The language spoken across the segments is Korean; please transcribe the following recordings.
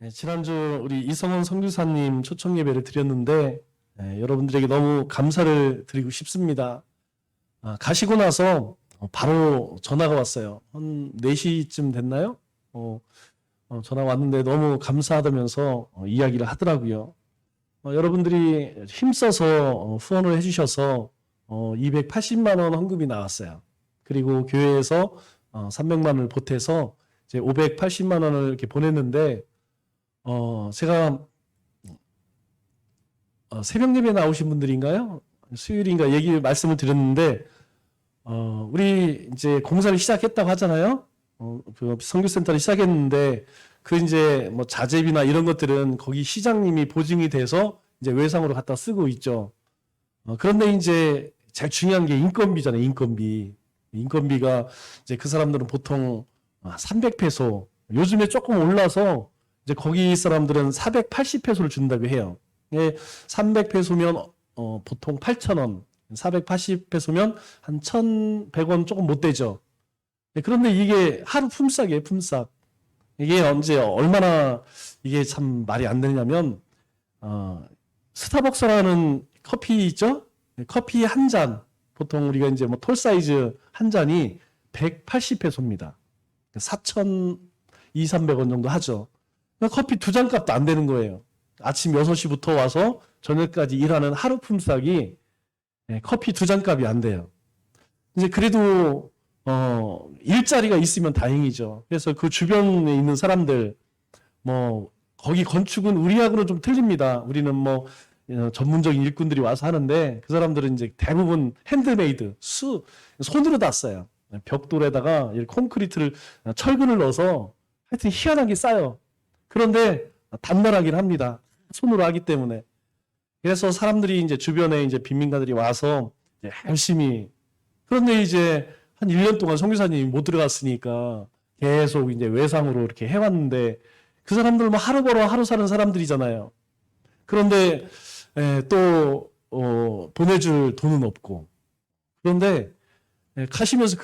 네, 지난주 우리 이성원 선교사님 초청 예배를 드렸는데 여러분들에게 너무 감사를 드리고 싶습니다. 가시고 나서 바로 전화가 왔어요. 한 4시쯤 됐나요? 전화 왔는데 너무 감사하다면서 이야기를 하더라고요. 여러분들이 힘써서 후원을 해주셔서 280만 원 헌금이 나왔어요. 그리고 교회에서 300만 원을 보태서 이제 580만 원을 이렇게 보냈는데 제가 새벽 예배 나오신 분들인가요? 수요일인가 말씀을 드렸는데 우리 이제 공사를 시작했다고 하잖아요. 그 선교센터를 시작했는데 그 이제 뭐 자재비나 이런 것들은 거기 시장님이 보증이 돼서 이제 외상으로 갖다 쓰고 있죠. 그런데 이제 제일 중요한 게 인건비잖아요. 인건비가 이제 그 사람들은 보통 300페소, 요즘에 조금 올라서 이제 거기 사람들은 480페소를 준다고 해요. 300페소면 보통 8,000원, 480페소면 한 1,100원 조금 못 되죠. 그런데 이게 하루 품삯이에요, 품삯. 이게 언제 얼마나 이게 참 말이 안 되냐면 스타벅스라는 커피 있죠? 커피 한 잔, 보통 우리가 이제 뭐 톨 사이즈 한 잔이 180페소입니다. 4,200~300원 정도 하죠. 커피 2잔 값도 안 되는 거예요. 아침 6시부터 와서 저녁까지 일하는 하루 품삯이 커피 2잔 값이 안 돼요. 이제 그래도 일자리가 있으면 다행이죠. 그래서 그 주변에 있는 사람들, 뭐 거기 건축은 우리하고는 좀 틀립니다. 우리는 뭐 전문적인 일꾼들이 와서 하는데 그 사람들은 이제 대부분 핸드메이드, 손으로 다 써요. 벽돌에다가 콘크리트를, 철근을 넣어서 하여튼 희한하게 싸요. 그런데 단단하긴 합니다. 손으로 하기 때문에. 그래서 사람들이 이제 주변에 이제 빈민가들이 와서 이제 열심히, 그런데 이제 한 1년 동안 선교사님이 못 들어갔으니까 계속 이제 외상으로 이렇게 해왔는데 그 사람들 뭐 하루 벌어 하루 사는 사람들이잖아요. 그런데 또 보내줄 돈은 없고. 그런데 가시면서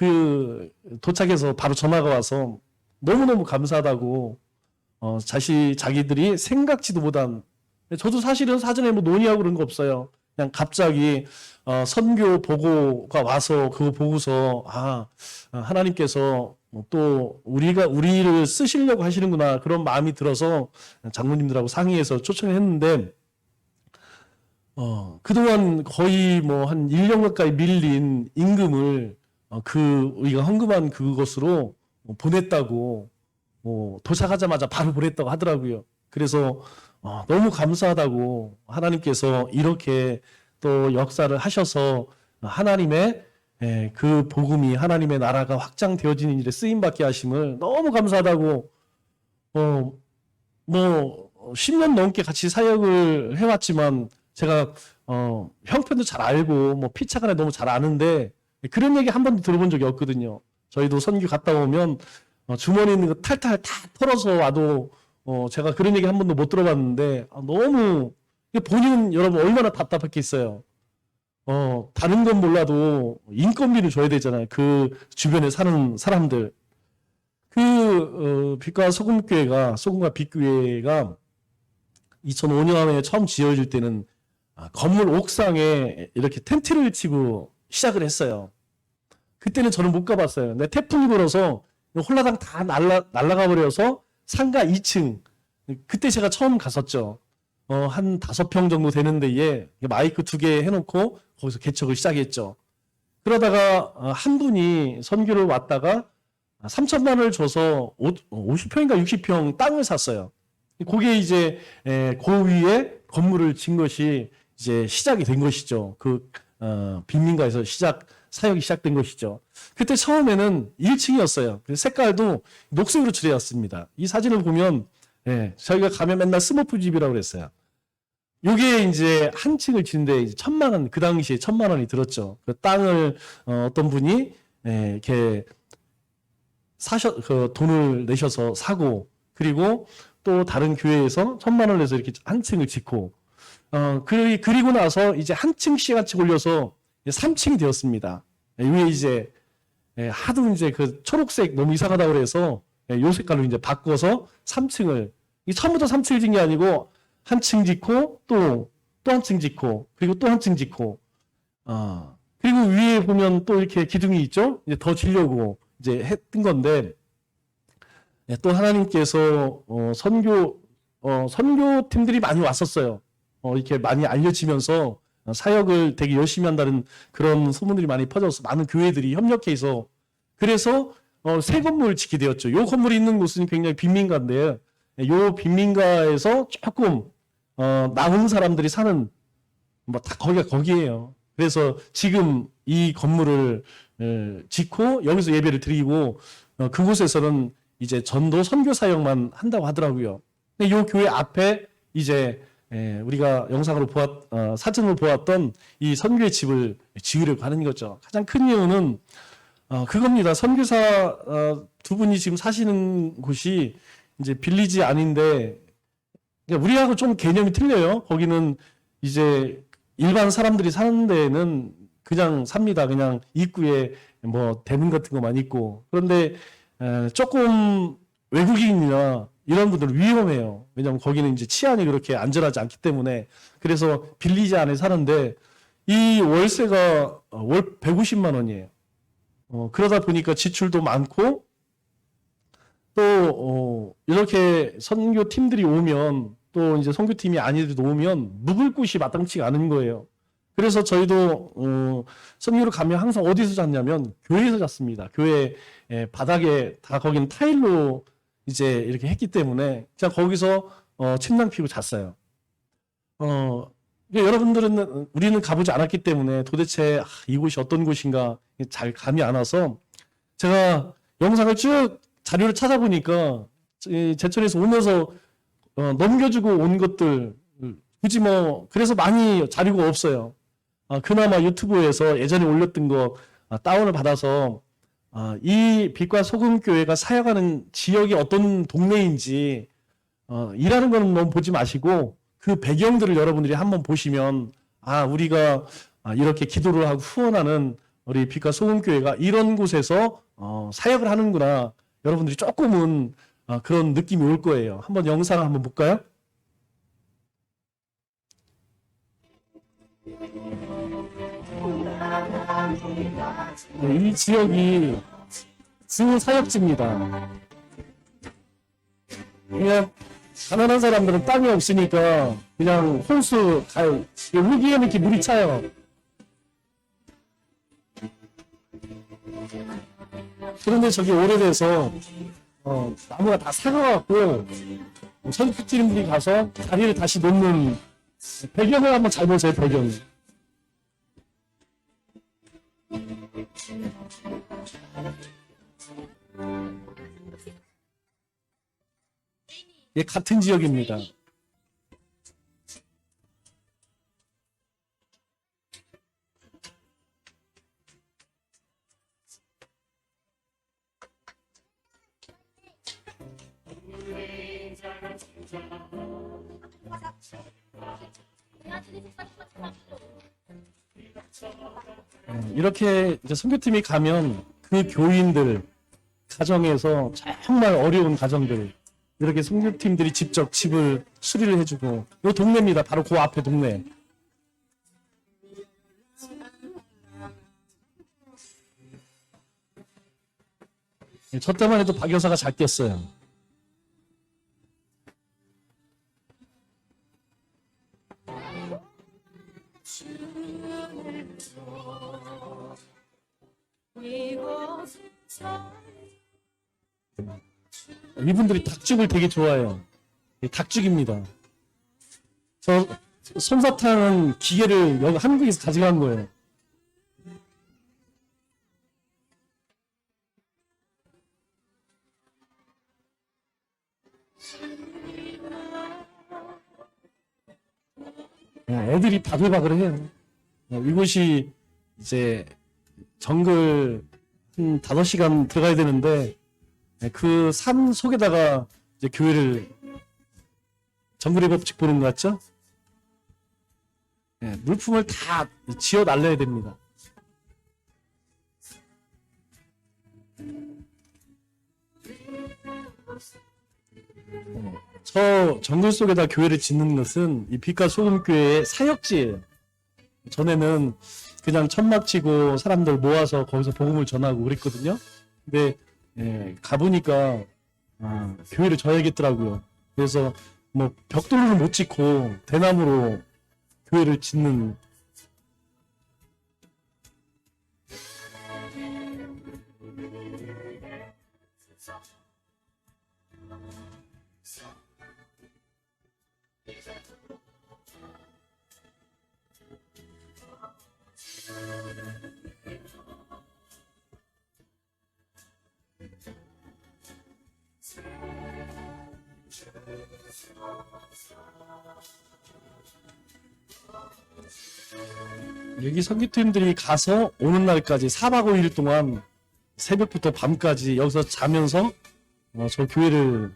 도착해서 바로 전화가 와서 너무너무 감사하다고 자기들이 생각지도 못한, 저도 사실은 사전에 뭐 논의하고 그런 거 없어요. 그냥 갑자기 선교 보고가 와서 그거 보고서 하나님께서 또 우리를 쓰시려고 하시는구나 그런 마음이 들어서 장로님들하고 상의해서 초청을 했는데 그동안 거의 뭐 한 1년 가까이 밀린 임금을 우리가 헌금한 그것으로 보냈다고, 도착하자마자 바로 보냈다고 하더라고요. 그래서 너무 감사하다고, 하나님께서 이렇게 또 역사를 하셔서 하나님의 그 복음이, 하나님의 나라가 확장되어지는 일에 쓰임받게 하심을 너무 감사하다고, 뭐 10년 넘게 같이 사역을 해왔지만 제가 형편도 잘 알고 뭐 피차간에 너무 잘 아는데 그런 얘기 한 번도 들어본 적이 없거든요. 저희도 선교 갔다 오면 주머니 있는 거 탈탈 다 털어서 와도 제가 그런 얘기 한 번도 못 들어봤는데 너무, 본인은 여러분 얼마나 답답했겠어요. 다른 건 몰라도 인건비를 줘야 되잖아요. 그 주변에 사는 사람들. 빛과 소금과 빛교회가 2005년에 처음 지어질 때는 건물 옥상에 이렇게 텐트를 치고 시작을 했어요. 그때는 저는 못 가봤어요. 근데 태풍이 불어서 홀라당 다 날아가 버려서 상가 2층. 그때 제가 처음 갔었죠. 한 5평 정도 되는 데에 마이크 2개 해놓고 거기서 개척을 시작했죠. 그러다가 한 분이 선교를 왔다가 3천만 원을 줘서 50평인가 60평 땅을 샀어요. 그게 이제 그 위에 건물을 진 것이 이제 시작이 된 것이죠. 빈민가에서 사역이 시작된 것이죠. 그때 처음에는 1층이었어요. 색깔도 녹색으로 칠해왔습니다. 이 사진을 보면 저희가 가면 맨날 스머프 집이라고 그랬어요. 요게 이제 한 층을 짓는데 1,000만 원, 그 당시에 1,000만 원이 들었죠. 그 땅을 어떤 분이 이렇게 돈을 내셔서 사고, 그리고 또 다른 교회에서 1,000만 원을 내서 이렇게 한 층을 짓고, 그리고 나서 이제 한 층씩 한 층 올려서 3층이 되었습니다. 위에 이제 하도 이제 그 초록색 너무 이상하다고 그래서 요 색깔로 이제 바꿔서 3층을, 이 처음부터 3층을 짓는 게 아니고 한 층 짓고 또 한 층 짓고 그리고 또 한 층 짓고 그리고 위에 보면 또 이렇게 기둥이 있죠. 이제 더 지려고 이제 했던 건데 또 하나님께서 선교팀들이 많이 왔었어요. 이렇게 많이 알려지면서 사역을 되게 열심히 한다는 그런 소문들이 많이 퍼져서 많은 교회들이 협력해서 그래서 새 건물을 짓게 되었죠. 요 건물이 있는 곳은 굉장히 빈민가인데 요 빈민가에서 조금 남은 사람들이 사는 뭐 다 거기가 거기예요. 그래서 지금 이 건물을 짓고 여기서 예배를 드리고 그곳에서는 이제 전도 선교 사역만 한다고 하더라고요. 근데 요 교회 앞에 이제 우리가 영상으로 사진으로 보았던 이 선교의 집을 지으려고 하는 거죠. 가장 큰 이유는 그겁니다. 선교사 두 분이 지금 사시는 곳이 이제 빌리지 아닌데 그러니까 우리하고 좀 개념이 틀려요. 거기는 이제 일반 사람들이 사는 데에는 그냥 삽니다. 그냥 입구에 뭐 대문 같은 것만 있고. 그런데 조금 외국인이나 이런 분들은 위험해요. 왜냐하면 거기는 이제 치안이 그렇게 안전하지 않기 때문에. 그래서 빌리지 안에 사는데 이 월세가 월 150만 원이에요. 그러다 보니까 지출도 많고 또 이렇게 선교팀들이 오면 또 이제 선교팀이 아니더라도 오면 묵을 곳이 마땅치가 않은 거예요. 그래서 저희도 선교를 가면 항상 어디서 잤냐면 교회에서 잤습니다. 교회 바닥에 다 거기는 타일로 이제 이렇게 했기 때문에 그냥 거기서 침낭 피고 잤어요. 여러분들은 우리는 가보지 않았기 때문에 도대체 이곳이 어떤 곳인가 잘 감이 안 와서 제가 영상을 쭉 자료를 찾아보니까 제천에서 오면서 넘겨주고 온 것들 굳이 뭐 그래서 많이 자료가 없어요. 그나마 유튜브에서 예전에 올렸던 거 다운을 받아서 이 빛과 소금 교회가 사역하는 지역이 어떤 동네인지 일하는 거는 너무 보지 마시고 그 배경들을 여러분들이 한번 보시면 우리가 이렇게 기도를 하고 후원하는 우리 빛과 소금 교회가 이런 곳에서 사역을 하는구나. 여러분들이 조금은 그런 느낌이 올 거예요. 한번 영상을 한번 볼까요? 이 지역이 주 사역지입니다. 그냥 가난한 사람들은 땅이 없으니까 그냥 홍수 여기에는 이렇게 물이 차요. 그런데 저기 오래돼서 나무가 다 삭아갖고 선크팀들이 가서 다리를 다시 놓는 배경을 한번 잘 보세요. 배경. 예, 같은 지역입니다. 이렇게 이제 선교팀이 가면 그 교인들 가정에서 정말 어려운 가정들 이렇게 선교팀들이 직접 집을 수리를 해주고 이 동네입니다. 바로 그 앞에 동네. 저 때만 해도 박 여사가 잘 뛰었어요. 이분들이 닭죽을 되게 좋아해요. 닭죽입니다. 저 솜사탕은 기계를 여기 한국에서 가져간 거예요. 애들이 바글바글해요. 이곳이 이제 정글 한 5시간 들어가야 되는데 그 산 속에다가 이제 교회를 정글의 법칙 보는 것 같죠? 물품을 다 지어 날려야 됩니다. 저 정글 속에다 교회를 짓는 것은 이 빛과 소금 교회의 사역지예요. 전에는 그냥 천막 치고 사람들 모아서 거기서 복음을 전하고 그랬거든요. 근데 가보니까 교회를 져야겠더라고요. 그래서 뭐 벽돌로 못 짓고 대나무로 교회를 짓는. 여기 선교팀들이 가서 오는 날까지 4박 5일 동안 새벽부터 밤까지 여기서 자면서 저 교회를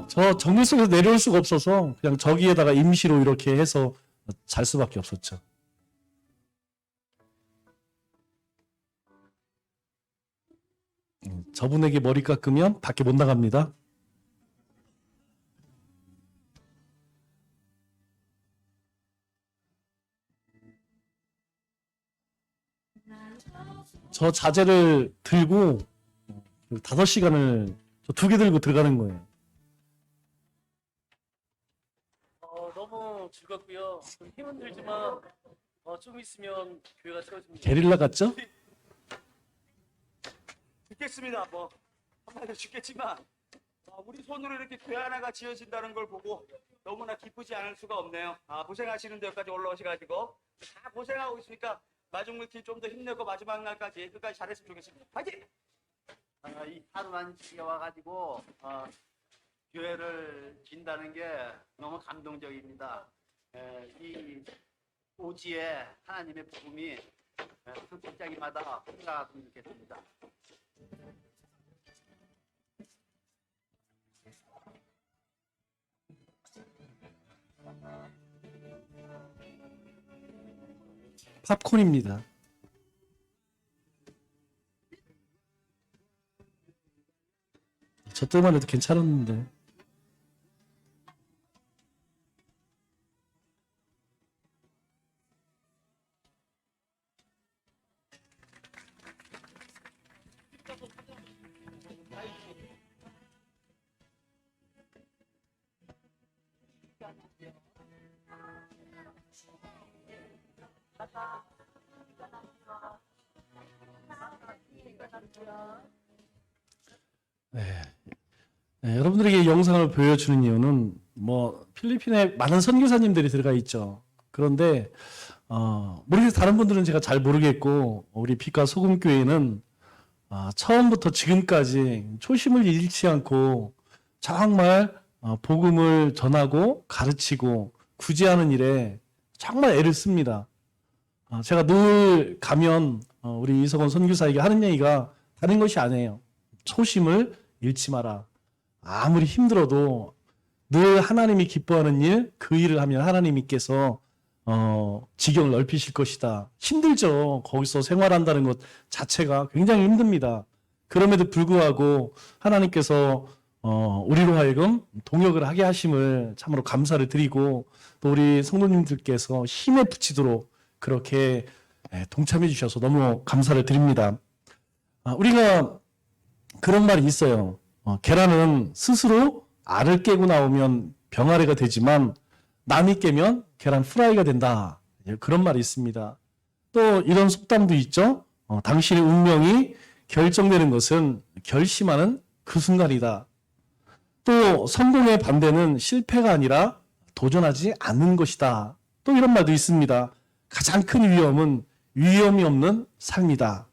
저 정글 속에서 내려올 수가 없어서 그냥 저기에다가 임시로 이렇게 해서 잘 수밖에 없었죠. 저분에게 머리 깎으면 밖에 못 나갑니다. 저 자재를 들고 5시간을 저 2개 들고 들어가는 거예요. 너무 즐겁고요. 좀 힘은 들지만 좀 있으면 교회가 채워집니다. 게릴라 같죠? 죽겠습니다. 뭐 한마디로 죽겠지만 우리 손으로 이렇게 교회 하나가 지어진다는 걸 보고 너무나 기쁘지 않을 수가 없네요. 고생하시는데 여기까지 올라오셔가지고 다 고생하고 있으니까 마중물팀 좀 더 힘내고 마지막 날까지 끝까지 잘했으면 좋겠습니다. 파이팅! 이 하루만 지겨 와가지고 교회를 진다는 게 너무 감동적입니다. 이 오지에 하나님의 복음이 그 골짜기마다 흘러갔으면 좋겠습니다. 팝콘입니다. 저 때만 해도 괜찮았는데. 여러분들에게 이 영상을 보여주는 이유는 뭐 필리핀에 많은 선교사님들이 들어가 있죠. 그런데 모르겠어요. 다른 분들은 제가 잘 모르겠고 우리 빛과 소금 교회는 처음부터 지금까지 초심을 잃지 않고 정말 복음을 전하고 가르치고 구제하는 일에 정말 애를 씁니다. 제가 늘 가면 우리 이석원 선교사에게 하는 얘기가 다른 것이 아니에요. 초심을 잃지 마라. 아무리 힘들어도 늘 하나님이 기뻐하는 일, 그 일을 하면 하나님께서 지경을 넓히실 것이다. 힘들죠. 거기서 생활한다는 것 자체가 굉장히 힘듭니다. 그럼에도 불구하고 하나님께서 우리로 하여금 동역을 하게 하심을 참으로 감사를 드리고 또 우리 성도님들께서 힘에 붙이도록 그렇게 동참해 주셔서 너무 감사를 드립니다. 우리가 그런 말이 있어요. 계란은 스스로 알을 깨고 나오면 병아리가 되지만 남이 깨면 계란 프라이가 된다. 그런 말이 있습니다. 또 이런 속담도 있죠. 당신의 운명이 결정되는 것은 결심하는 그 순간이다. 또 성공의 반대는 실패가 아니라 도전하지 않는 것이다. 또 이런 말도 있습니다. 가장 큰 위험은 위험이 없는 삶이다.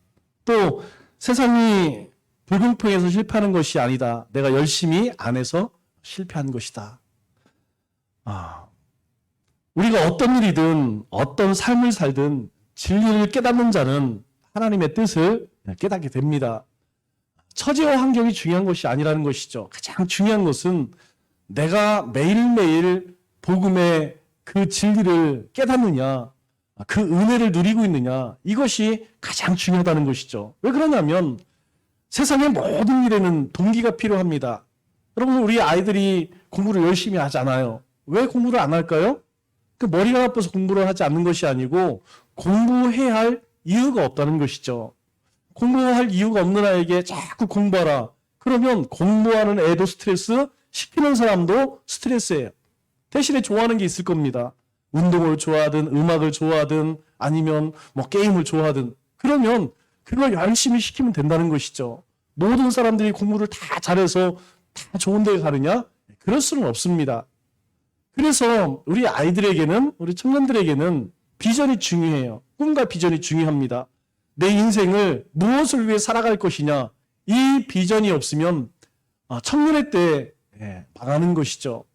또 세상이 불공평해서 실패하는 것이 아니다. 내가 열심히 안 해서 실패한 것이다. 우리가 어떤 일이든 어떤 삶을 살든 진리를 깨닫는 자는 하나님의 뜻을 깨닫게 됩니다. 처지와 환경이 중요한 것이 아니라는 것이죠. 가장 중요한 것은 내가 매일매일 복음의 그 진리를 깨닫느냐, 그 은혜를 누리고 있느냐, 이것이 가장 중요하다는 것이죠. 왜 그러냐면 세상의 모든 일에는 동기가 필요합니다. 여러분, 우리 아이들이 공부를 열심히 하잖아요. 왜 공부를 안 할까요? 그 머리가 나빠서 공부를 하지 않는 것이 아니고 공부해야 할 이유가 없다는 것이죠. 공부할 이유가 없는 아이에게 자꾸 공부하라. 그러면 공부하는 애도 스트레스, 시키는 사람도 스트레스예요. 대신에 좋아하는 게 있을 겁니다. 운동을 좋아하든 음악을 좋아하든 아니면 뭐 게임을 좋아하든 그러면 그걸 열심히 시키면 된다는 것이죠. 모든 사람들이 공부를 다 잘해서 다 좋은 데 가느냐? 그럴 수는 없습니다. 그래서 우리 아이들에게는, 우리 청년들에게는 비전이 중요해요. 꿈과 비전이 중요합니다. 내 인생을 무엇을 위해 살아갈 것이냐? 이 비전이 없으면 청년의 때 망하는 것이죠.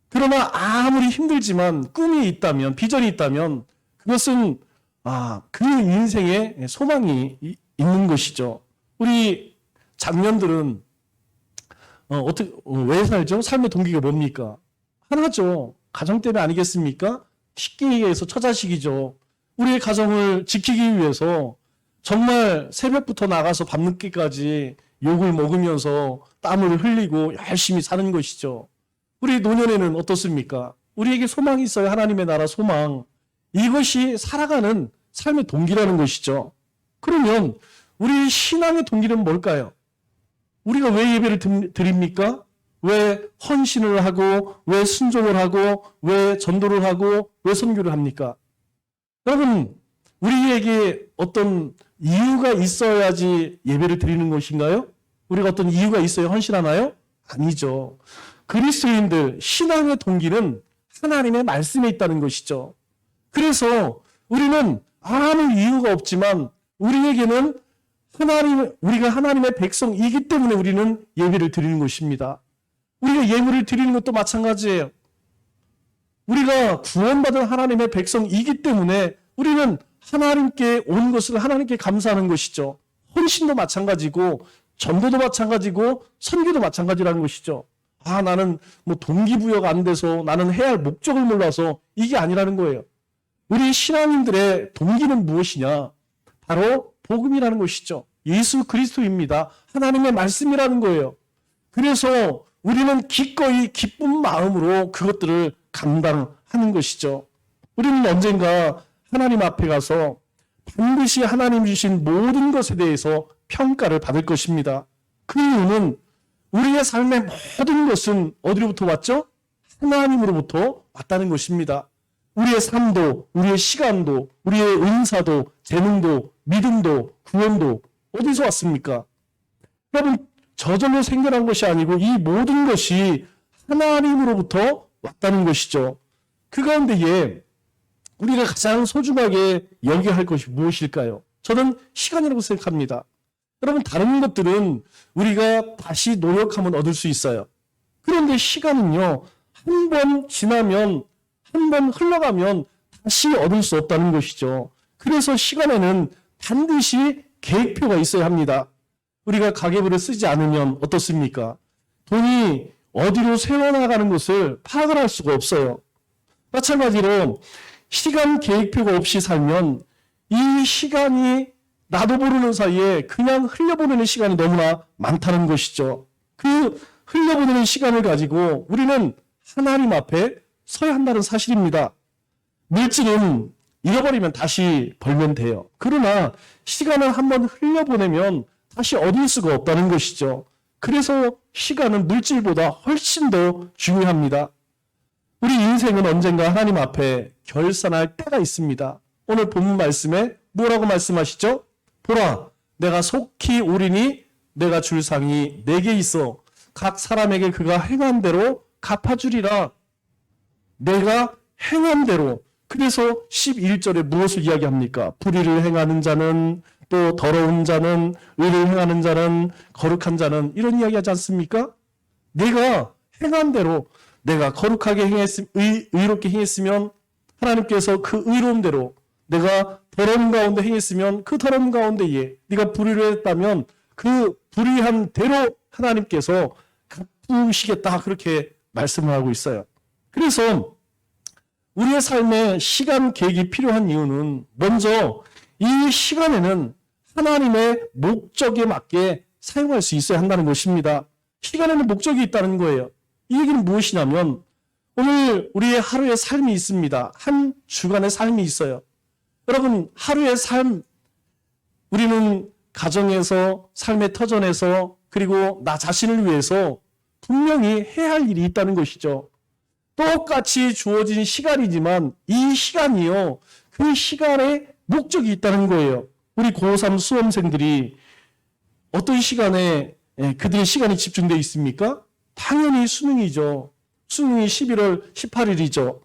그러나 아무리 힘들지만 꿈이 있다면, 비전이 있다면 그것은 그 인생에 소망이 있는 것이죠. 우리 장년들은 왜 살죠? 삶의 동기가 뭡니까? 하나죠. 가정 때문에 아니겠습니까? 쉽게 얘기해서 처자식이죠. 우리의 가정을 지키기 위해서 정말 새벽부터 나가서 밤늦게까지 욕을 먹으면서 땀을 흘리고 열심히 사는 것이죠. 우리 노년에는 어떻습니까? 우리에게 소망이 있어요. 하나님의 나라 소망. 이것이 살아가는 삶의 동기라는 것이죠. 그러면 우리 신앙의 동기는 뭘까요? 우리가 왜 예배를 드립니까? 왜 헌신을 하고, 왜 순종을 하고, 왜 전도를 하고, 왜 선교를 합니까? 여러분, 우리에게 어떤 이유가 있어야지 예배를 드리는 것인가요? 우리가 어떤 이유가 있어야 헌신하나요? 아니죠. 그리스도인들 신앙의 동기는 하나님의 말씀에 있다는 것이죠. 그래서 우리는 아무 이유가 없지만 우리에게는 우리가 하나님의 백성이기 때문에 우리는 예배를 드리는 것입니다. 우리가 예배를 드리는 것도 마찬가지예요. 우리가 구원받은 하나님의 백성이기 때문에 우리는 하나님께 온 것을 하나님께 감사하는 것이죠. 헌신도 마찬가지고 전도도 마찬가지고 선교도 마찬가지라는 것이죠. 나는 뭐 동기부여가 안 돼서 나는 해야 할 목적을 몰라서 이게 아니라는 거예요. 우리 신앙인들의 동기는 무엇이냐? 바로 복음이라는 것이죠. 예수 그리스도입니다. 하나님의 말씀이라는 거예요. 그래서 우리는 기꺼이 기쁜 마음으로 그것들을 감당하는 것이죠. 우리는 언젠가 하나님 앞에 가서 반드시 하나님 주신 모든 것에 대해서 평가를 받을 것입니다. 그 이유는 우리의 삶의 모든 것은 어디로부터 왔죠? 하나님으로부터 왔다는 것입니다. 우리의 삶도, 우리의 시간도, 우리의 은사도, 재능도, 믿음도, 구원도 어디서 왔습니까? 여러분, 저절로 생겨난 것이 아니고 이 모든 것이 하나님으로부터 왔다는 것이죠. 그 가운데에 우리가 가장 소중하게 여겨야 할 것이 무엇일까요? 저는 시간이라고 생각합니다. 여러분, 다른 것들은 우리가 다시 노력하면 얻을 수 있어요. 그런데 시간은요, 한 번 지나면, 한 번 흘러가면 다시 얻을 수 없다는 것이죠. 그래서 시간에는 반드시 계획표가 있어야 합니다. 우리가 가계부를 쓰지 않으면 어떻습니까? 돈이 어디로 새어나가는 것을 파악을 할 수가 없어요. 마찬가지로 시간 계획표가 없이 살면 이 시간이 나도 모르는 사이에 그냥 흘려보내는 시간이 너무나 많다는 것이죠. 그 흘려보내는 시간을 가지고 우리는 하나님 앞에 서야 한다는 사실입니다. 물질은 잃어버리면 다시 벌면 돼요. 그러나 시간을 한번 흘려보내면 다시 얻을 수가 없다는 것이죠. 그래서 시간은 물질보다 훨씬 더 중요합니다. 우리 인생은 언젠가 하나님 앞에 결산할 때가 있습니다. 오늘 본문 말씀에 뭐라고 말씀하시죠? 보라, 내가 속히 오리니 내가 줄 상이 내게 있어 각 사람에게 그가 행한 대로 갚아주리라. 내가 행한 대로. 그래서 11절에 무엇을 이야기합니까? 불의를 행하는 자는, 또 더러운 자는, 의를 행하는 자는, 거룩한 자는, 이런 이야기 하지 않습니까? 내가 행한 대로, 내가 거룩하게 의롭게 행했으면 하나님께서 그 의로움대로, 내가 더러운 가운데 행했으면 그 더러운 가운데에 네가 불의를 했다면 그 불의한 대로 하나님께서 갚으시겠다, 그렇게 말씀을 하고 있어요. 그래서 우리의 삶에 시간 계획이 필요한 이유는 먼저 이 시간에는 하나님의 목적에 맞게 사용할 수 있어야 한다는 것입니다. 시간에는 목적이 있다는 거예요. 이 얘기는 무엇이냐면 오늘 우리의 하루의 삶이 있습니다. 한 주간의 삶이 있어요. 여러분, 하루의 삶, 우리는 가정에서, 삶의 터전에서, 그리고 나 자신을 위해서 분명히 해야 할 일이 있다는 것이죠. 똑같이 주어진 시간이지만 이 시간이요, 그 시간에 목적이 있다는 거예요. 우리 고3 수험생들이 어떤 시간에 그들의 시간이 집중되어 있습니까? 당연히 수능이죠. 수능이 11월 18일이죠.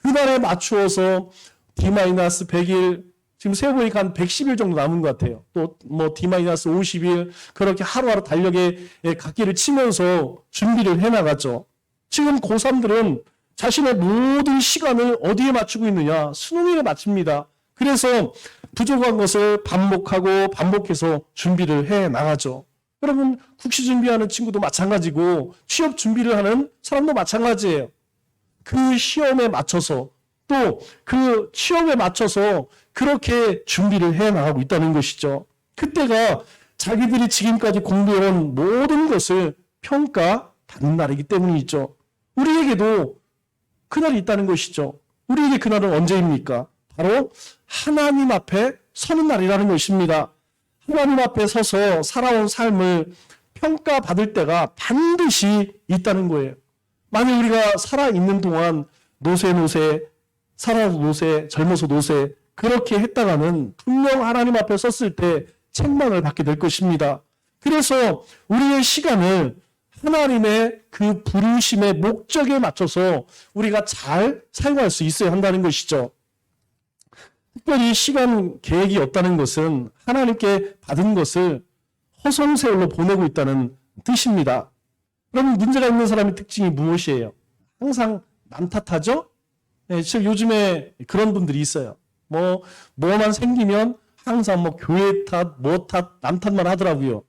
그날에 맞추어서 D-100일, 지금 세보니까 한 110일 정도 남은 것 같아요. 또 뭐 D-50일, 그렇게 하루하루 달력에 각기를 치면서 준비를 해나가죠. 지금 고3들은 자신의 모든 시간을 어디에 맞추고 있느냐? 수능에 맞춥니다. 그래서 부족한 것을 반복하고 반복해서 준비를 해 나가죠. 여러분, 국시 준비하는 친구도 마찬가지고 취업 준비를 하는 사람도 마찬가지예요. 그 시험에 맞춰서 또 그 취업에 맞춰서 그렇게 준비를 해 나가고 있다는 것이죠. 그때가 자기들이 지금까지 공부해온 모든 것을 평가받는 날이기 때문이죠. 우리에게도 그날이 있다는 것이죠. 우리에게 그날은 언제입니까? 바로 하나님 앞에 서는 날이라는 것입니다. 하나님 앞에 서서 살아온 삶을 평가받을 때가 반드시 있다는 거예요. 만약 우리가 살아있는 동안 노세, 살아서 노세, 젊어서 노세 그렇게 했다가는 분명 하나님 앞에 섰을 때 책망을 받게 될 것입니다. 그래서 우리의 시간을 하나님의 그 부르심의 목적에 맞춰서 우리가 잘 사용할 수 있어야 한다는 것이죠. 특별히 시간 계획이 없다는 것은 하나님께 받은 것을 허송세월로 보내고 있다는 뜻입니다. 그럼 문제가 있는 사람의 특징이 무엇이에요? 항상 남 탓하죠? 네, 지금 요즘에 그런 분들이 있어요. 뭐만 생기면 항상 교회 탓, 남 탓만 하더라고요.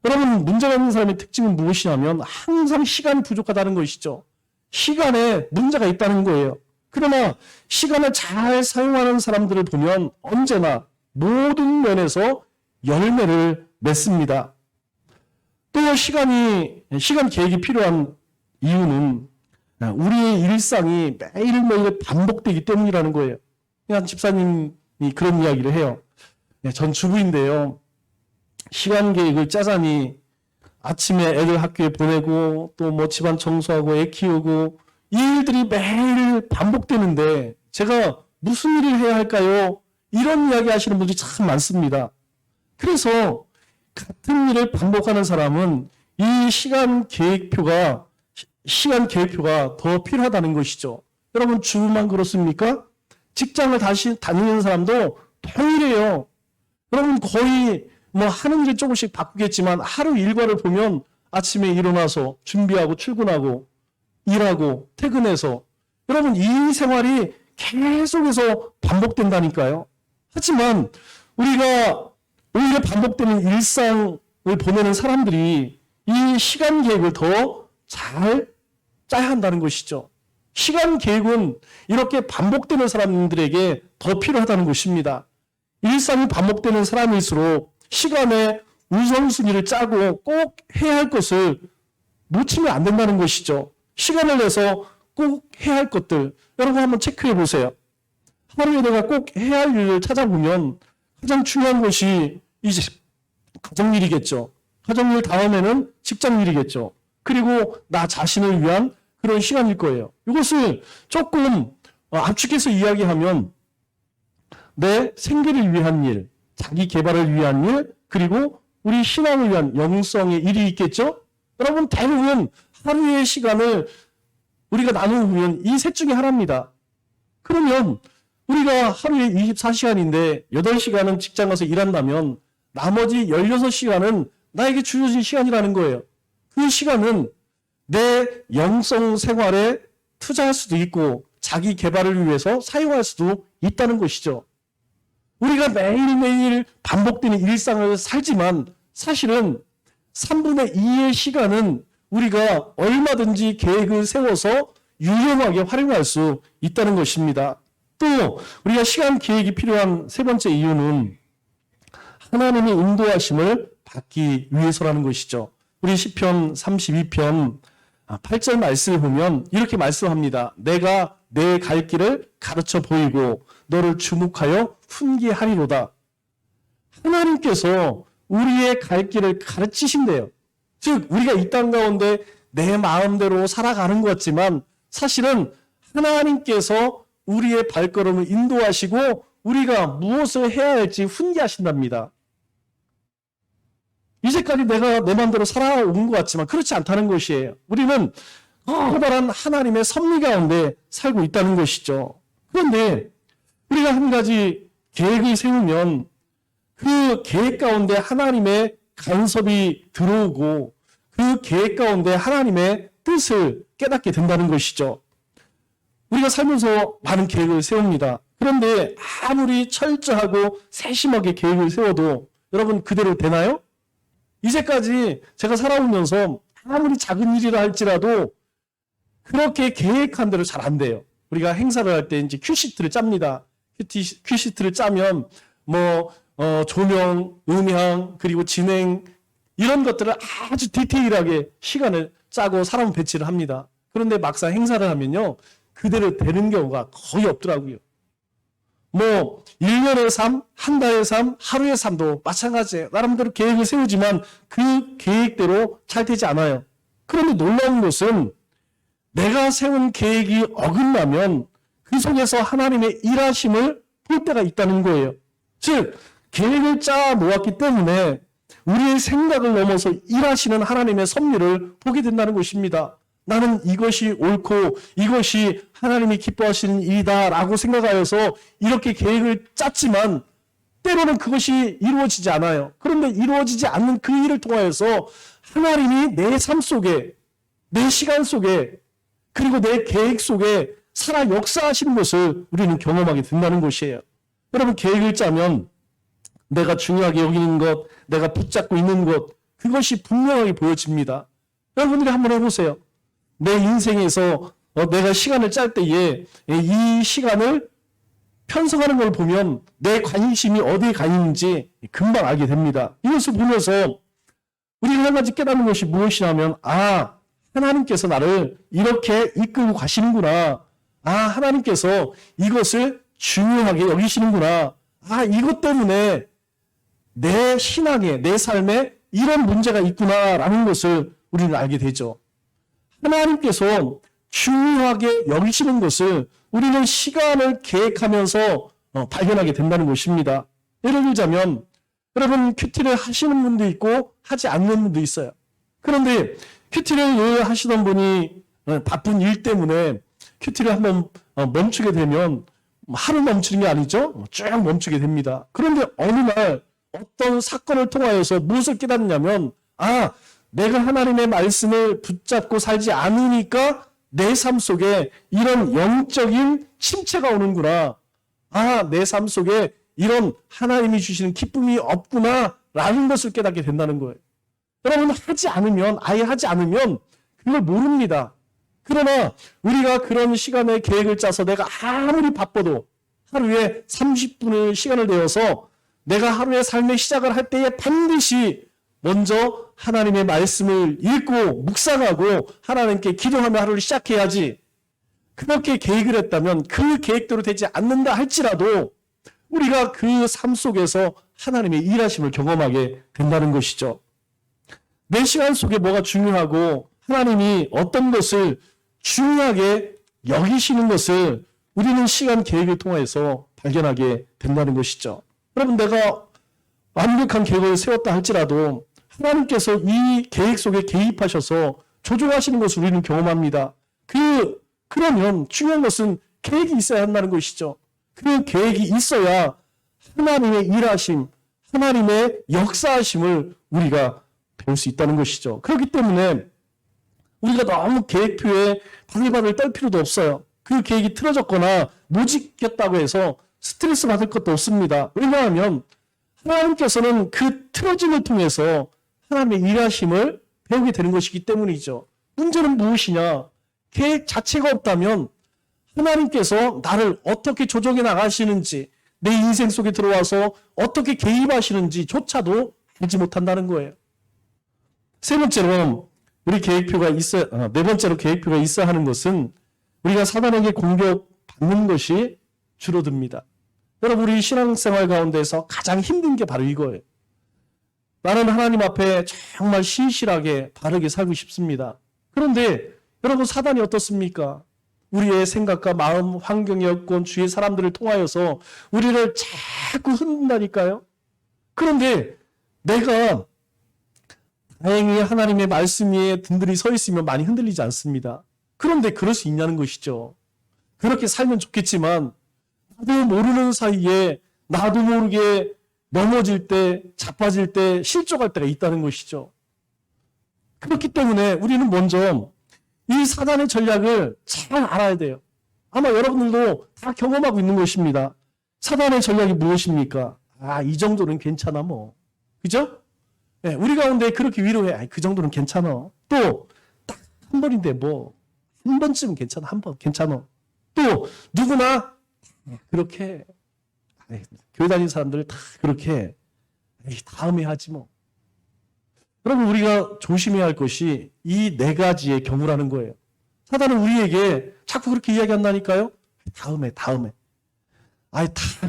여러분, 문제가 있는 사람의 특징은 무엇이냐면 항상 시간이 부족하다는 것이죠. 시간에 문제가 있다는 거예요. 그러나 시간을 잘 사용하는 사람들을 보면 언제나 모든 면에서 열매를 맺습니다. 또 시간 계획이 필요한 이유는 우리의 일상이 매일매일 반복되기 때문이라는 거예요. 한 집사님이 그런 이야기를 해요. 전 주부인데요. 시간 계획을 짜자니 아침에 애들 학교에 보내고 또 집안 청소하고 애 키우고 이 일들이 매일 반복되는데 제가 무슨 일을 해야 할까요? 이런 이야기 하시는 분들이 참 많습니다. 그래서 같은 일을 반복하는 사람은 이 시간 계획표가 더 필요하다는 것이죠. 여러분, 주부만 그렇습니까? 직장을 다시 다니는 사람도 동일해요. 여러분, 거의 하는 일이 조금씩 바꾸겠지만 하루 일과를 보면 아침에 일어나서 준비하고 출근하고 일하고 퇴근해서 여러분, 이 생활이 계속해서 반복된다니까요. 하지만 우리가 오히려 반복되는 일상을 보내는 사람들이 이 시간 계획을 더 잘 짜야 한다는 것이죠. 시간 계획은 이렇게 반복되는 사람들에게 더 필요하다는 것입니다. 일상이 반복되는 사람일수록 시간에 우선순위를 짜고 꼭 해야 할 것을 놓치면 안 된다는 것이죠. 시간을 내서 꼭 해야 할 것들, 여러분 한번 체크해 보세요. 하루에 내가 꼭 해야 할 일을 찾아보면 가장 중요한 것이 이제 가정일이겠죠. 가정일 다음에는 직장일이겠죠. 그리고 나 자신을 위한 그런 시간일 거예요. 이것을 조금 압축해서 이야기하면 내 생계를 위한 일, 자기 개발을 위한 일, 그리고 우리 신앙을 위한 영성의 일이 있겠죠? 여러분, 대부분 하루의 시간을 우리가 나누면 이 셋 중에 하나입니다. 그러면 우리가 하루에 24시간인데 8시간은 직장 가서 일한다면 나머지 16시간은 나에게 주어진 시간이라는 거예요. 그 시간은 내 영성 생활에 투자할 수도 있고 자기 개발을 위해서 사용할 수도 있다는 것이죠. 우리가 매일매일 반복되는 일상을 살지만 사실은 3분의 2의 시간은 우리가 얼마든지 계획을 세워서 유용하게 활용할 수 있다는 것입니다. 또 우리가 시간 계획이 필요한 세 번째 이유는 하나님의 인도하심을 받기 위해서라는 것이죠. 우리 시편 32편 8절 말씀을 보면 이렇게 말씀합니다. 내가 내 갈 길을 가르쳐 보이고 너를 주목하여 훈계하리로다. 하나님께서 우리의 갈 길을 가르치신대요. 즉 우리가 이 땅 가운데 내 마음대로 살아가는 것 같지만 사실은 하나님께서 우리의 발걸음을 인도하시고 우리가 무엇을 해야 할지 훈계하신답니다. 이제까지 내가 내 마음대로 살아온 것 같지만 그렇지 않다는 것이에요. 우리는 커다란 하나님의 섭리 가운데 살고 있다는 것이죠. 그런데 우리가 한 가지 계획을 세우면 그 계획 가운데 하나님의 간섭이 들어오고 그 계획 가운데 하나님의 뜻을 깨닫게 된다는 것이죠. 우리가 살면서 많은 계획을 세웁니다. 그런데 아무리 철저하고 세심하게 계획을 세워도 여러분 그대로 되나요? 이제까지 제가 살아오면서 아무리 작은 일이라 할지라도 그렇게 계획한 대로 잘 안 돼요. 우리가 행사를 할 때 이제 큐시트를 짭니다. 큐시트를 짜면 조명, 음향, 그리고 진행 이런 것들을 아주 디테일하게 시간을 짜고 사람 배치를 합니다. 그런데 막상 행사를 하면요. 그대로 되는 경우가 거의 없더라고요. 1년의 삶, 한 달의 삶, 하루의 삶도 마찬가지예요. 나름대로 계획을 세우지만 그 계획대로 잘 되지 않아요. 그런데 놀라운 것은 내가 세운 계획이 어긋나면 그 속에서 하나님의 일하심을 볼 때가 있다는 거예요. 즉, 계획을 짜 놓았기 때문에 우리의 생각을 넘어서 일하시는 하나님의 섭리를 보게 된다는 것입니다. 나는 이것이 옳고 이것이 하나님이 기뻐하시는 일이다라고 생각하여서 이렇게 계획을 짰지만 때로는 그것이 이루어지지 않아요. 그런데 이루어지지 않는 그 일을 통하여서 하나님이 내 삶 속에, 내 시간 속에, 그리고 내 계획 속에 살아 역사하시는 것을 우리는 경험하게 된다는 것이에요. 여러분, 계획을 짜면 내가 중요하게 여기는 것, 내가 붙잡고 있는 것, 그것이 분명하게 보여집니다. 여러분들이 한번 해보세요. 내 인생에서 내가 시간을 짤 때에 이 시간을 편성하는 걸 보면 내 관심이 어디에 가 있는지 금방 알게 됩니다. 이것을 보면서 우리가 한 가지 깨닫는 것이 무엇이냐면 하나님께서 나를 이렇게 이끌고 가시는구나. 하나님께서 이것을 중요하게 여기시는구나. 이것 때문에 내 신앙에, 내 삶에 이런 문제가 있구나라는 것을 우리는 알게 되죠. 하나님께서 중요하게 여기시는 것을 우리는 시간을 계획하면서 발견하게 된다는 것입니다. 예를 들자면 여러분 큐티를 하시는 분도 있고 하지 않는 분도 있어요. 그런데 큐티를 하시던 분이 바쁜 일 때문에 큐티를 한번 멈추게 되면 하루 멈추는 게 아니죠. 쭉 멈추게 됩니다. 그런데 어느 날 어떤 사건을 통하여서 무엇을 깨닫냐면 내가 하나님의 말씀을 붙잡고 살지 않으니까 내 삶 속에 이런 영적인 침체가 오는구나. 내 삶 속에 이런 하나님이 주시는 기쁨이 없구나 라는 것을 깨닫게 된다는 거예요. 여러분 아예 하지 않으면 그걸 모릅니다. 그러나 우리가 그런 시간에 계획을 짜서 내가 아무리 바빠도 하루에 30분을 시간을 내어서 내가 하루의 삶의 시작을 할 때에 반드시 먼저 하나님의 말씀을 읽고 묵상하고 하나님께 기도하며 하루를 시작해야지. 그렇게 계획을 했다면 그 계획대로 되지 않는다 할지라도 우리가 그 삶 속에서 하나님의 일하심을 경험하게 된다는 것이죠. 내 시간 속에 뭐가 중요하고 하나님이 어떤 것을 중요하게 여기시는 것을 우리는 시간 계획을 통해서 발견하게 된다는 것이죠. 여러분, 내가 완벽한 계획을 세웠다 할지라도 하나님께서 이 계획 속에 개입하셔서 조종하시는 것을 우리는 경험합니다. 그러면 중요한 것은 계획이 있어야 한다는 것이죠. 그 계획이 있어야 하나님의 일하심, 하나님의 역사하심을 우리가 배울 수 있다는 것이죠. 그렇기 때문에 우리가 너무 계획표에 바들바들 떨 필요도 없어요. 그 계획이 틀어졌거나 못 지켰다고 해서 스트레스 받을 것도 없습니다. 왜냐하면 하나님께서는 그 틀어짐을 통해서 하나님의 일하심을 배우게 되는 것이기 때문이죠. 문제는 무엇이냐? 계획 자체가 없다면 하나님께서 나를 어떻게 조정해 나가시는지, 내 인생 속에 들어와서 어떻게 개입하시는지 조차도 알지 못한다는 거예요. 세 번째로 우리 계획표가 네 번째로 계획표가 있어야 하는 것은 우리가 사단에게 공격받는 것이 줄어듭니다. 여러분, 우리 신앙생활 가운데서 가장 힘든 게 바로 이거예요. 나는 하나님 앞에 정말 신실하게 바르게 살고 싶습니다. 그런데 여러분, 사단이 어떻습니까? 우리의 생각과 마음, 환경, 여건, 주위의 사람들을 통하여서 우리를 자꾸 흔든다니까요. 그런데 내가 다행히 하나님의 말씀 위에 든든히 서 있으면 많이 흔들리지 않습니다. 그런데 그럴 수 있냐는 것이죠. 그렇게 살면 좋겠지만 나도 모르는 사이에 나도 모르게 넘어질 때, 자빠질 때, 실족할 때가 있다는 것이죠. 그렇기 때문에 우리는 먼저 이 사단의 전략을 잘 알아야 돼요. 아마 여러분들도 다 경험하고 있는 것입니다. 사단의 전략이 무엇입니까? 이 정도는 괜찮아 뭐. 그죠? 네, 우리 가운데 그렇게 위로해. 그 정도는 괜찮아. 또 딱 한 번인데 뭐 한 번쯤은 괜찮아. 한 번 괜찮아. 또 누구나 그렇게 교회 다니는 사람들 다 그렇게 다음에 하지 뭐. 여러분, 우리가 조심해야 할 것이 이 네 가지의 경우라는 거예요. 사단은 우리에게 자꾸 그렇게 이야기한다니까요. 다음에 다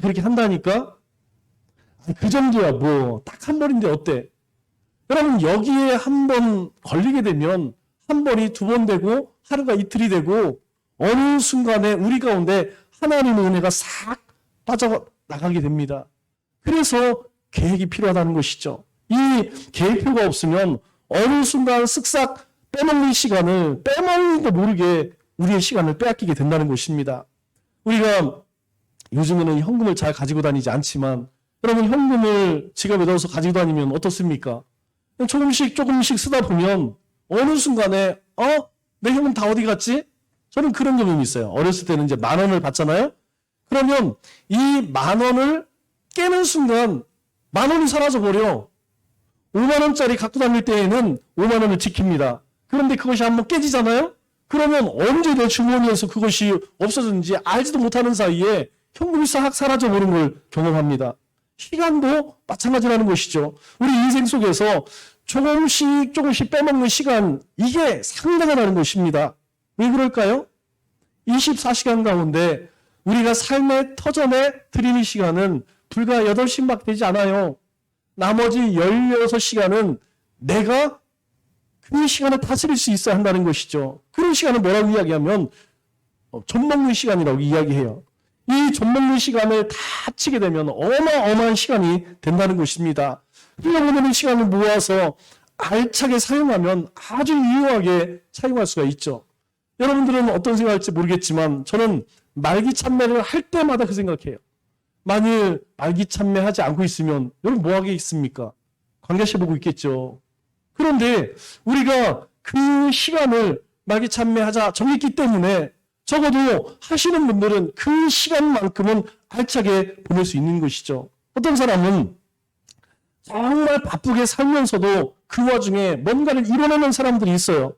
그렇게 한다니까. 그 정도야 뭐 딱 한 번인데 어때? 여러분, 여기에 한 번 걸리게 되면 한 번이 두 번 되고 하루가 이틀이 되고 어느 순간에 우리 가운데 하나님의 은혜가 싹 빠져나가게 됩니다. 그래서 계획이 필요하다는 것이죠. 이 계획표가 없으면 어느 순간 쓱싹 빼먹는 시간을 빼먹는도 모르게 우리의 시간을 빼앗기게 된다는 것입니다. 우리가 요즘에는 현금을 잘 가지고 다니지 않지만 여러분, 현금을 지갑에 넣어서 가지고 다니면 어떻습니까? 조금씩 쓰다 보면 어느 순간에 내 현금 다 어디 갔지? 저는 그런 경험이 있어요. 어렸을 때는 이제 10,000원을 받잖아요. 그러면 이 10,000원을 깨는 순간 10,000원이 사라져버려. 50,000원짜리 갖고 다닐 때에는 50,000원을 지킵니다. 그런데 그것이 한번 깨지잖아요? 그러면 언제 내 주머니에서 그것이 없어졌는지 알지도 못하는 사이에 현금이 싹 사라져버린 걸 경험합니다. 시간도 마찬가지라는 것이죠. 우리 인생 속에서 조금씩 빼먹는 시간, 이게 상당하다는 것입니다. 왜 그럴까요? 24시간 가운데 우리가 삶의 터전에 드리는 시간은 불과 8시간밖에 되지 않아요. 나머지 16시간은 내가 그 시간을 다스릴 수 있어야 한다는 것이죠. 그런 시간을 뭐라고 이야기하면 젖 먹는 시간이라고 이야기해요. 이 젖 먹는 시간을 다 치게 되면 어마어마한 시간이 된다는 것입니다. 흘러보내는 시간을 모아서 알차게 사용하면 아주 유용하게 사용할 수가 있죠. 여러분들은 어떤 생각할지 모르겠지만 저는 말기 참매를 할 때마다 그 생각해요. 만일 말기 참매하지 않고 있으면 여러분 뭐 하겠습니까? 관계시 보고 있겠죠. 그런데 우리가 그 시간을 말기 참매하자 정했기 때문에 적어도 하시는 분들은 그 시간만큼은 알차게 보낼 수 있는 것이죠. 어떤 사람은 정말 바쁘게 살면서도 그 와중에 뭔가를 이뤄내는 사람들이 있어요.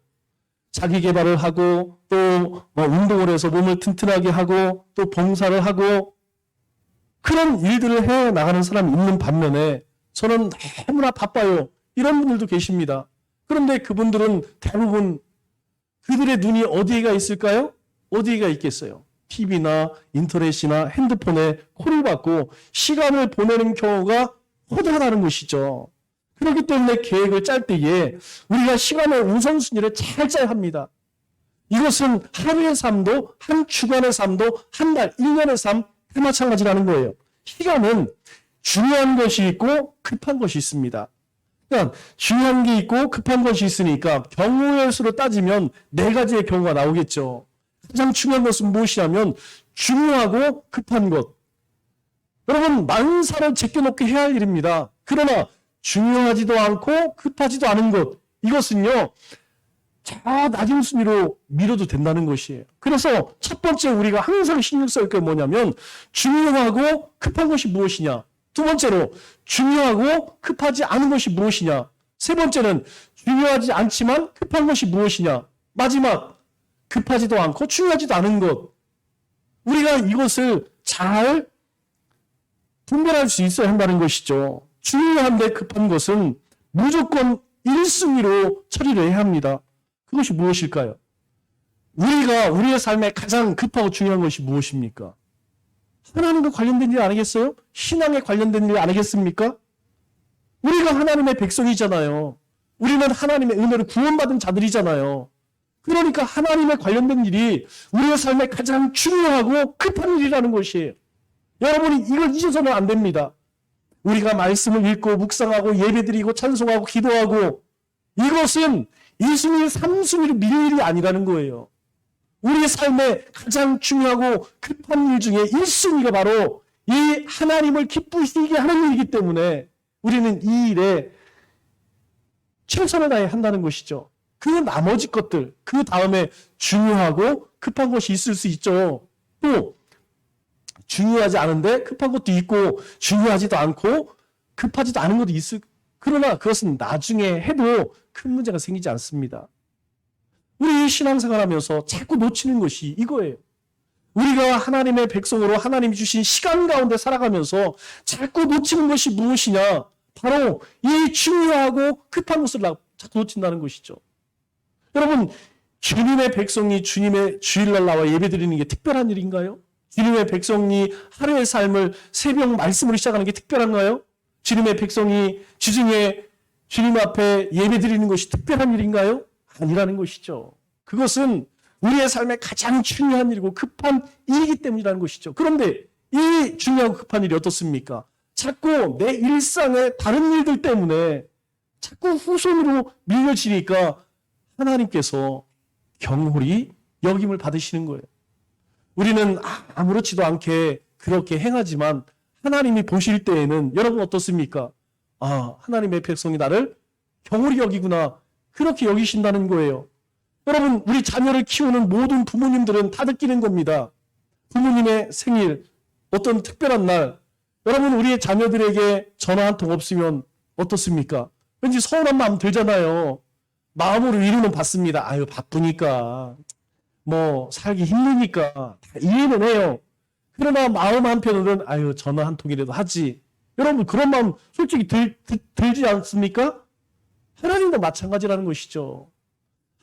자기 개발을 하고 또 운동을 해서 몸을 튼튼하게 하고 또 봉사를 하고 그런 일들을 해 나가는 사람이 있는 반면에 저는 너무나 바빠요. 이런 분들도 계십니다. 그런데 그분들은 대부분 그들의 눈이 어디가 있을까요? 어디가 있겠어요? TV나 인터넷이나 핸드폰에 콜을 받고 시간을 보내는 경우가 허다하다는 것이죠. 그렇기 때문에 계획을 짤 때에 우리가 시간의 우선순위를 잘 짜야 합니다. 이것은 하루의 삶도 한 주간의 삶도 한 달, 1년의 삶 다 마찬가지라는 거예요. 시간은 중요한 것이 있고 급한 것이 있습니다. 그러니까 중요한 게 있고 급한 것이 있으니까 경우의 수로 따지면 4가지의 경우가 나오겠죠. 가장 중요한 것은 무엇이냐면 중요하고 급한 것. 여러분, 만사를 제껴놓게 해야 할 일입니다. 그러나 중요하지도 않고 급하지도 않은 것, 이것은요 저 낮은 순위로 미뤄도 된다는 것이에요. 그래서 첫 번째 우리가 항상 신경 쓸 게 뭐냐면 중요하고 급한 것이 무엇이냐. 두 번째로 중요하고 급하지 않은 것이 무엇이냐. 세 번째는 중요하지 않지만 급한 것이 무엇이냐. 마지막 급하지도 않고 중요하지도 않은 것. 우리가 이것을 잘 분별할 수 있어야 한다는 것이죠. 중요한데 급한 것은 무조건 1순위로 처리를 해야 합니다. 그것이 무엇일까요? 우리의 삶에 가장 급하고 중요한 것이 무엇입니까? 하나님과 관련된 일 아니겠어요? 신앙에 관련된 일 아니겠습니까? 우리가 하나님의 백성이잖아요. 우리는 하나님의 은혜로 구원받은 자들이잖아요. 그러니까 하나님에 관련된 일이 우리의 삶에 가장 중요하고 급한 일이라는 것이에요. 여러분이 이걸 잊어서는 안 됩니다. 우리가 말씀을 읽고 묵상하고 예배드리고 찬송하고 기도하고 이것은 2순위, 3순위로 밀 일이 아니라는 거예요. 우리의 삶에 가장 중요하고 급한 일 중에 1순위가 바로 이 하나님을 기쁘시게 하는 일이기 때문에 우리는 이 일에 최선을 다해 한다는 것이죠. 그 나머지 것들, 그 다음에 중요하고 급한 것이 있을 수 있죠. 또 중요하지 않은데 급한 것도 있고 중요하지도 않고 급하지도 않은 것도 있을. 그러나 그것은 나중에 해도 큰 문제가 생기지 않습니다. 우리 신앙생활하면서 자꾸 놓치는 것이 이거예요. 우리가 하나님의 백성으로 하나님이 주신 시간 가운데 살아가면서 자꾸 놓치는 것이 무엇이냐? 바로 이 중요하고 급한 것을 자꾸 놓친다는 것이죠. 여러분, 주님의 백성이 주님의 주일날 나와 예배드리는 게 특별한 일인가요? 주님의 백성이 하루의 삶을 새벽 말씀으로 시작하는 게 특별한가요? 주님의 백성이 주중에 주님 앞에 예배드리는 것이 특별한 일인가요? 아니라는 것이죠. 그것은 우리의 삶에 가장 중요한 일이고 급한 일이기 때문이라는 것이죠. 그런데 이 중요하고 급한 일이 어떻습니까? 자꾸 내 일상의 다른 일들 때문에 자꾸 후손으로 밀려지니까 하나님께서 경홀히 여김을 받으시는 거예요. 우리는 아무렇지도 않게 그렇게 행하지만 하나님이 보실 때에는 여러분 어떻습니까? 하나님의 백성이 나를 경홀히 여기구나. 그렇게 여기신다는 거예요. 여러분, 우리 자녀를 키우는 모든 부모님들은 다 느끼는 겁니다. 부모님의 생일, 어떤 특별한 날, 여러분 우리의 자녀들에게 전화 한 통 없으면 어떻습니까? 왠지 서운한 마음 들잖아요. 마음으로 위로는 받습니다. 아유 바쁘니까, 뭐 살기 힘드니까 다 이해는 해요. 그러나 마음 한편으로는 아유 전화 한 통이라도 하지. 여러분 그런 마음 솔직히 들지 않습니까? 하나님도 마찬가지라는 것이죠.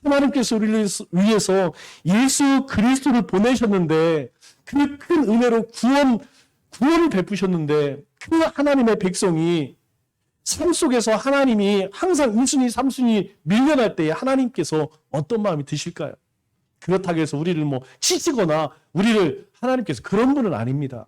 하나님께서 우리를 위해서 예수 그리스도를 보내셨는데 그 큰 은혜로 구원을 베푸셨는데 그 하나님의 백성이 삶 속에서 하나님이 항상 2순위, 3순위 밀려날 때에 하나님께서 어떤 마음이 드실까요? 그렇다고 해서 우리를 치시거나 우리를 하나님께서 그런 분은 아닙니다.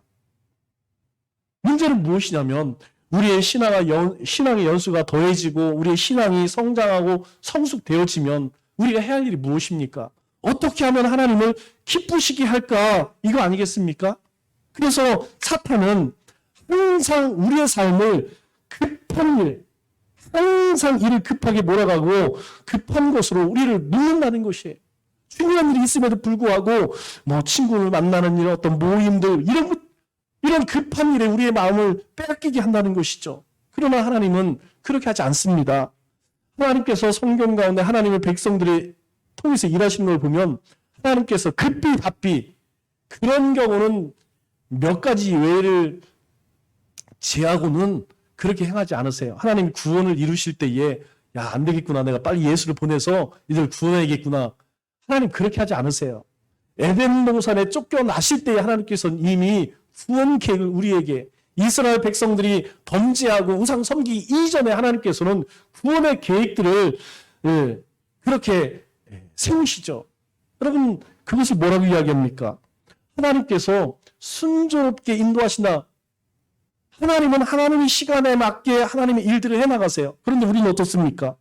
문제는 무엇이냐면 우리의 신앙의 연수가 더해지고 우리의 신앙이 성장하고 성숙되어지면 우리가 해야 할 일이 무엇입니까? 어떻게 하면 하나님을 기쁘시게 할까? 이거 아니겠습니까? 그래서 사탄은 항상 우리의 삶을 급한 일, 항상 일을 급하게 몰아가고 급한 것으로 우리를 묶는다는 것이에요. 중요한 일이 있음에도 불구하고 친구를 만나는 일, 어떤 모임들 이런 급한 일에 우리의 마음을 빼앗기게 한다는 것이죠. 그러나 하나님은 그렇게 하지 않습니다. 하나님께서 성경 가운데 하나님의 백성들이 통해서 일하시는 걸 보면 하나님께서 급히 바삐 그런 경우는 몇 가지 외를 제하고는 그렇게 행하지 않으세요. 하나님 구원을 이루실 때에 안 되겠구나. 내가 빨리 예수를 보내서 이들 구원해야겠구나. 하나님 그렇게 하지 않으세요. 에덴 동산에 쫓겨나실 때에 하나님께서는 이미 구원 계획을 우리에게 이스라엘 백성들이 범죄하고 우상 섬기기 이전에 하나님께서는 구원의 계획들을 그렇게 세우시죠. 여러분 그것을 뭐라고 이야기합니까? 하나님께서 순조롭게 인도하신다. 하나님은 하나님의 시간에 맞게 하나님의 일들을 해나가세요. 그런데 우리는 어떻습니까?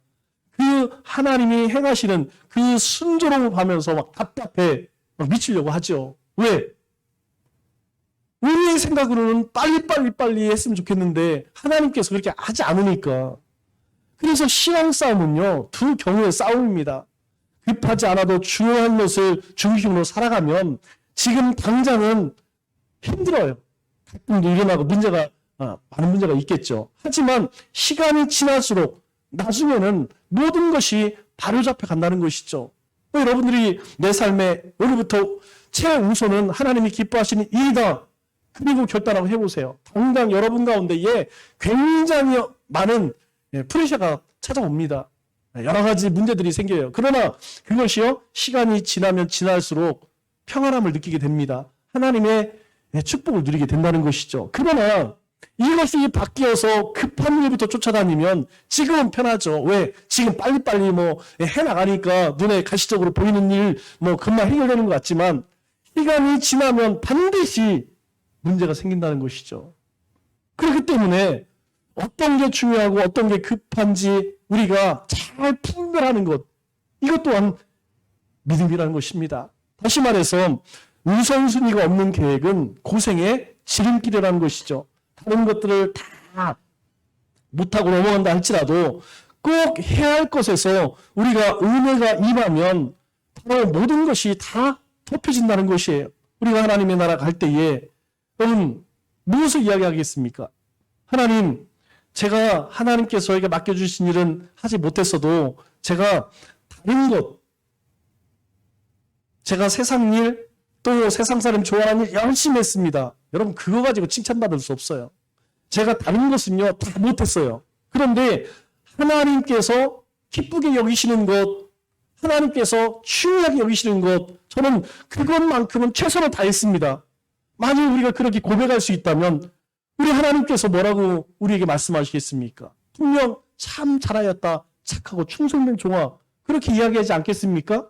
그 하나님이 행하시는 그 순조로움을 하면서 답답해 미치려고 하죠. 왜? 우리의 생각으로는 빨리 했으면 좋겠는데 하나님께서 그렇게 하지 않으니까. 그래서 신앙 싸움은요 두 경우의 싸움입니다. 급하지 않아도 중요한 것을 중심으로 살아가면 지금 당장은 힘들어요. 가끔도 일어나고 많은 문제가 있겠죠. 하지만 시간이 지날수록 나중에는 모든 것이 바로잡혀 간다는 것이죠. 여러분들이 내 삶에 오늘부터 최우선은 하나님이 기뻐하시는 일이다. 그리고 결단하고 해보세요. 당장 여러분 가운데에 굉장히 많은 프레셔가 찾아옵니다. 여러 가지 문제들이 생겨요. 그러나 그것이요, 시간이 지나면 지날수록 평안함을 느끼게 됩니다. 하나님의 축복을 누리게 된다는 것이죠. 그러나 이것이 바뀌어서 급한 일부터 쫓아다니면 지금은 편하죠. 왜? 지금 빨리빨리 해나가니까 눈에 가시적으로 보이는 일 금방 해결되는 것 같지만 시간이 지나면 반드시 문제가 생긴다는 것이죠. 그렇기 때문에 어떤 게 중요하고 어떤 게 급한지 우리가 잘 분별하는 것, 이것 또한 믿음이라는 것입니다. 다시 말해서 우선순위가 없는 계획은 고생의 지름길이라는 것이죠. 다른 것들을 다 못하고 넘어간다 할지라도 꼭 해야 할 것에서 우리가 은혜가 임하면 바로 모든 것이 다 덮여진다는 것이에요. 우리가 하나님의 나라 갈 때에 여러분 무엇을 이야기하겠습니까? 하나님, 제가 하나님께서 저에게 맡겨주신 일은 하지 못했어도 제가 다른 것, 제가 세상 일, 또 세상 사람 좋아하는 일 열심히 했습니다. 여러분 그거 가지고 칭찬받을 수 없어요. 제가 다른 것은요 다 못했어요. 그런데 하나님께서 기쁘게 여기시는 것, 하나님께서 중요하게 여기시는 것, 저는 그것만큼은 최선을 다했습니다. 만약 우리가 그렇게 고백할 수 있다면 우리 하나님께서 뭐라고 우리에게 말씀하시겠습니까? 분명 참 잘하였다, 착하고 충성된 종아, 그렇게 이야기하지 않겠습니까?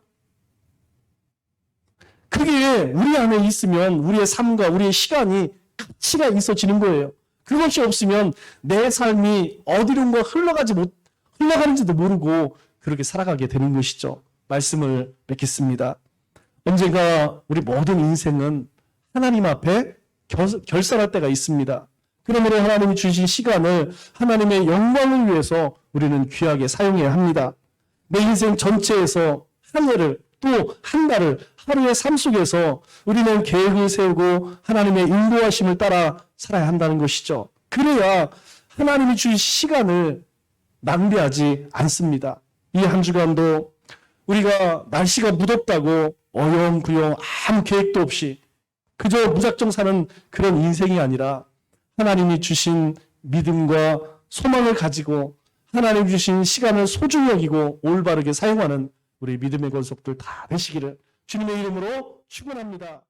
그게 우리 안에 있으면 우리의 삶과 우리의 시간이 가치가 있어지는 거예요. 그것이 없으면 내 삶이 어디론가 흘러가는지도 모르고 그렇게 살아가게 되는 것이죠. 말씀을 맺겠습니다. 언젠가 우리 모든 인생은 하나님 앞에 결산할 때가 있습니다. 그러므로 하나님이 주신 시간을 하나님의 영광을 위해서 우리는 귀하게 사용해야 합니다. 내 인생 전체에서 한 해를 또 한 달을 하루의 삶 속에서 우리는 계획을 세우고 하나님의 인도하심을 따라 살아야 한다는 것이죠. 그래야 하나님이 주신 시간을 낭비하지 않습니다. 이 한 주간도 우리가 날씨가 무덥다고 어영부영 아무 계획도 없이 그저 무작정 사는 그런 인생이 아니라 하나님이 주신 믿음과 소망을 가지고 하나님 주신 시간을 소중히 여기고 올바르게 사용하는 우리 믿음의 권속들 다 되시기를 주님의 이름으로 축원합니다.